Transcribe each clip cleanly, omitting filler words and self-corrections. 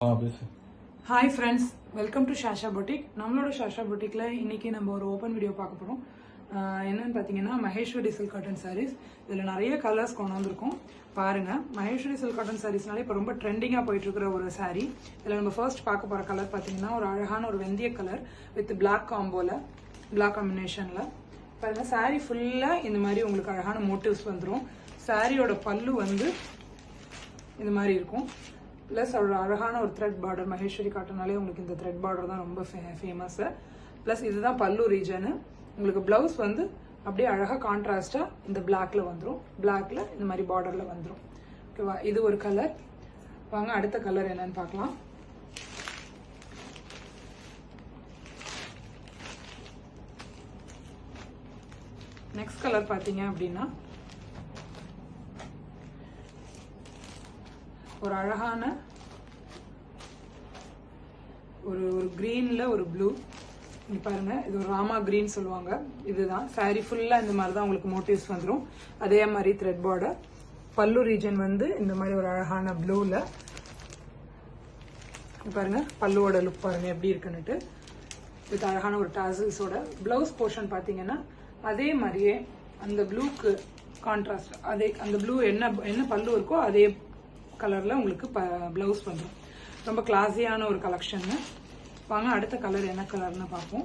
Hi friends, welcome to Shasha Boutique. நம்மளோட ஷாஷா பொட்டிக்ல இன்னைக்கு நம்ம ஒரு ஓப்பன் வீடியோ பார்க்க போறோம். என்னன்னு பாத்தீங்கன்னா மகேஸ்வரி சில்க் காட்டன் sarees. இதுல நிறைய கலர்ஸ் கொண்டு வந்திருக்கோம். பாருங்க, மகேஸ்வரி சில்க் காட்டன் sareesனாலே இப்போ ரொம்ப ட்ரெண்டிங்கா போயிட்டு இருக்கிற ஒரு saree. இதுல நம்ம ஃபர்ஸ்ட் பார்க்க போற கலர் பாத்தீங்கன்னா ஒரு அழகான ஒரு வெந்தய கலர் வித் Black காம்போல, Black காம்பினேஷன்ல. பாருங்க, saree ஃபுல்லா இந்த மாதிரி உங்களுக்கு அழகான மோட்டிவ்ஸ் வந்துரும். சாரியோட பல்லு வந்து இந்த மாதிரி இருக்கும். ப்ளஸ் ஒரு அழகான ஒரு த்ரெட் பார்டர், மகேஸ்வரி காட்டனாலே உங்களுக்கு இந்த த்ரெட் பார்டர் தான் ரொம்ப ஃபேமஸ். ப்ளஸ் இதுதான் பல்லு ரீஜனு. உங்களுக்கு பிளவுஸ் வந்து அப்படியே அழகாக கான்ட்ராஸ்டா இந்த பிளாக்ல வந்துடும். பிளாக்ல இந்த மாதிரி பார்டர்ல வந்துடும். ஓகேவா, இது ஒரு கலர். வாங்க அடுத்த கலர் என்னன்னு பார்க்கலாம். நெக்ஸ்ட் கலர் பார்த்தீங்க அப்படின்னா ஒரு அழகான ஒரு கிரீன்ல ஒரு ப்ளூ. இங்க பாருங்க, இது ஒரு ராமா கிரீன் சொல்லுவாங்க. இதுதான் சாரி ஃபுல்லா இந்த மாதிரி தான் உங்களுக்கு மோட்டிவ்ஸ் வந்துடும். அதே மாதிரி த்ரெட் பார்டர். பல்லு ரீஜன் வந்து இந்த மாதிரி ஒரு அழகான ப்ளூல. பாருங்க பல்லுவோட லுக் பாருங்க எப்படி இருக்குன்னுட்டு. வித் அழகான ஒரு டாசல்ஸோட. பிளவுஸ் போர்ஷன் பாத்தீங்கன்னா அதே மாதிரியே அந்த ப்ளூக்கு கான்ட்ராஸ்ட், அதே அந்த ப்ளூ என்ன பல்லு இருக்கோ அதே கலர்ல உங்களுக்கு பிளவுஸ் வந்துடும். ரொம்ப கிளாஸியான ஒரு கலெக்ஷன். வாங்க அடுத்த கலர் என்ன கலர்னு பார்ப்போம்.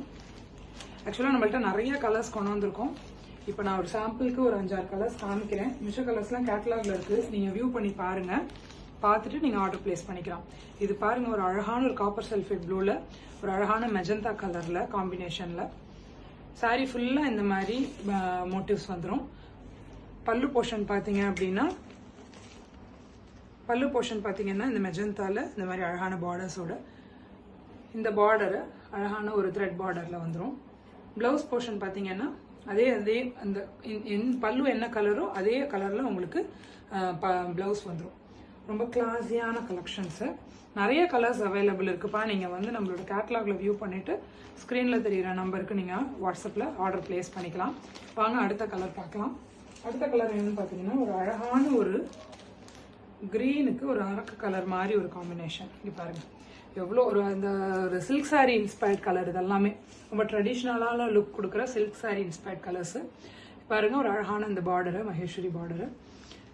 ஆக்சுவலா நம்மள்ட்ட நிறைய கலர்ஸ் கொண்டு வந்திருக்கோம். இப்போ நான் ஒரு சாம்பிளுக்கு ஒரு 5-6 கலர்ஸ் காமிக்கிறேன். மிச்ச கலர்ஸ்லாம் கேட்டலாக்ல இருக்கு, நீங்க வியூ பண்ணி பாருங்க. பார்த்துட்டு நீங்க ஆர்டர் பிளேஸ் பண்ணிக்கலாம். இது பாருங்க, ஒரு அழகான ஒரு காப்பர் சல்ஃபேட் ப்ளூல ஒரு அழகான மெஜந்தா கலர்ல காம்பினேஷன்ல சாரி ஃபுல்லா இந்த மாதிரி மோட்டிவ்ஸ் வந்துடும். பல்லு போர்ஷன் பாத்தீங்க அப்படின்னா பல்லு போர்ஷன் பார்த்தீங்கன்னா இந்த மெஜந்தால இந்த மாதிரி அழகான பார்டர்ஸோட இந்த பார்டரை அழகான ஒரு த்ரெட் பார்டர்ல வந்துடும். பிளவுஸ் போர்ஷன் பார்த்தீங்கன்னா அதே அந்த பல்லு என்ன கலரோ அதே கலர்ல உங்களுக்கு பிளவுஸ் வந்துடும். ரொம்ப கிளாஸியான கலெக்ஷன்ஸ். நிறைய கலர்ஸ் அவைலபிள் இருக்குப்பா. நீங்க வந்து நம்மளோட கேட்டலாக்ல வியூ பண்ணிட்டு ஸ்கிரீன்ல தெரியுற நம்பருக்கு நீங்க வாட்ஸ்அப்ல ஆர்டர் பிளேஸ் பண்ணிக்கலாம். வாங்க அடுத்த கலர் பார்க்கலாம். அடுத்த கலர் என்னன்னு பார்த்தீங்கன்னா ஒரு அழகான ஒரு கிரீனுக்கு ஒரு அரக்கு கலர் மாதிரி ஒரு காம்பினேஷன். இங்க பாருங்க எவ்வளோ ஒரு அந்த ஒரு சில்க் சாரி இன்ஸ்பயர்ட் கலர். இதெல்லாமே ரொம்ப ட்ரெடிஷ்னலான லுக் கொடுக்குற சில்க் சாரி இன்ஸ்பயர்ட் கலர்ஸ். பாருங்க ஒரு அழகான இந்த பார்டரு, மகேஸ்வரி பார்டரு.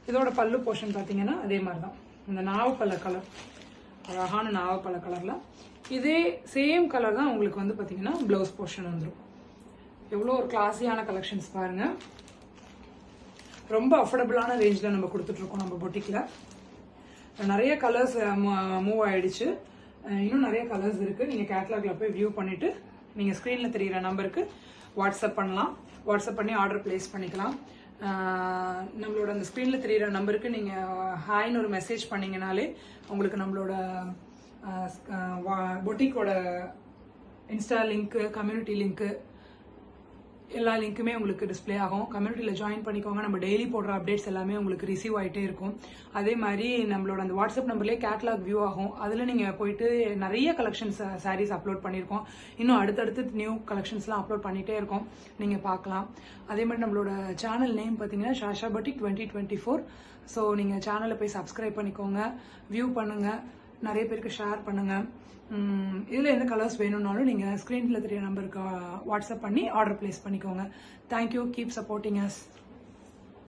இதோட பல்லு போர்ஷன் பார்த்தீங்கன்னா அதே மாதிரி தான் இந்த நாவப்பழ கலர், அழகான நாவப்பழ கலர்ல இதே சேம் கலர் தான் உங்களுக்கு வந்து பார்த்தீங்கன்னா பிளவுஸ் போர்ஷன் வந்துடும். எவ்வளோ ஒரு கிளாஸியான கலெக்ஷன்ஸ் பாருங்க. ரொம்ப அஃபோர்டபுளான ரேஞ்சில் நம்ம கொடுத்துட்டு இருக்கோம் நம்ம பொட்டிக்ல. நிறைய கலர்ஸ் மூவ் ஆயிடுச்சு. இன்னும் நிறைய கலர்ஸ் இருக்கு. நீங்க கேட்டலாக்ல போய் வியூ பண்ணிட்டு நீங்க ஸ்கிரீன்ல தெரியுற நம்பருக்கு வாட்ஸ்அப் பண்ணலாம். வாட்ஸ்அப் பண்ணி ஆர்டர் பிளேஸ் பண்ணிக்கலாம். நம்மளோட அந்த ஸ்கிரீன்ல தெரியுற நம்பருக்கு நீங்க ஹாய்னு ஒரு மெசேஜ் பண்ணீங்கனாலே உங்களுக்கு நம்மளோட பொட்டிக்கோட இன்ஸ்டா லிங்க், கம்யூனிட்டி லிங்க் எல்லா லிங்க்குமே உங்களுக்கு டிஸ்பிளே ஆகும். கம்யூனிட்டியில் ஜாயின் பண்ணிக்கோங்க. நம்ம டெய்லி போடுற அப்டேட்ஸ் எல்லாமே உங்களுக்கு ரிசீவ் ஆகிட்டே இருக்கும். அதே மாதிரி நம்மளோட அந்த வாட்ஸ்அப் நம்பர்லேயே கேட்டலாக் வியூ ஆகும். அதில் நீங்கள் போயிட்டு நிறைய கலெக்ஷன்ஸ் சாரீஸ் அப்லோட் பண்ணியிருக்கோம். இன்னும் அடுத்தடுத்து நியூ கலெக்ஷன்ஸ்லாம் அப்லோட் பண்ணிகிட்டே இருக்கோம், நீங்கள் பார்க்கலாம். அதே மாதிரி நம்மளோட சேனல் நேம் பார்த்தீங்கன்னா ஷாஷா பொட்டிக் 2024. ஸோ நீங்கள் சேனலை போய் சப்ஸ்கிரைப் பண்ணிக்கோங்க, வியூ பண்ணுங்கள், நிறைய பேருக்கு ஷேர் பண்ணுங்கள். இதில் எந்த கலர்ஸ் வேணும்னாலும் நீங்கள் ஸ்க்ரீனில் தெரிய நம்பருக்கு வாட்ஸ்அப் பண்ணி ஆர்டர் பிளேஸ் பண்ணிக்கோங்க. Thank you, keep supporting us.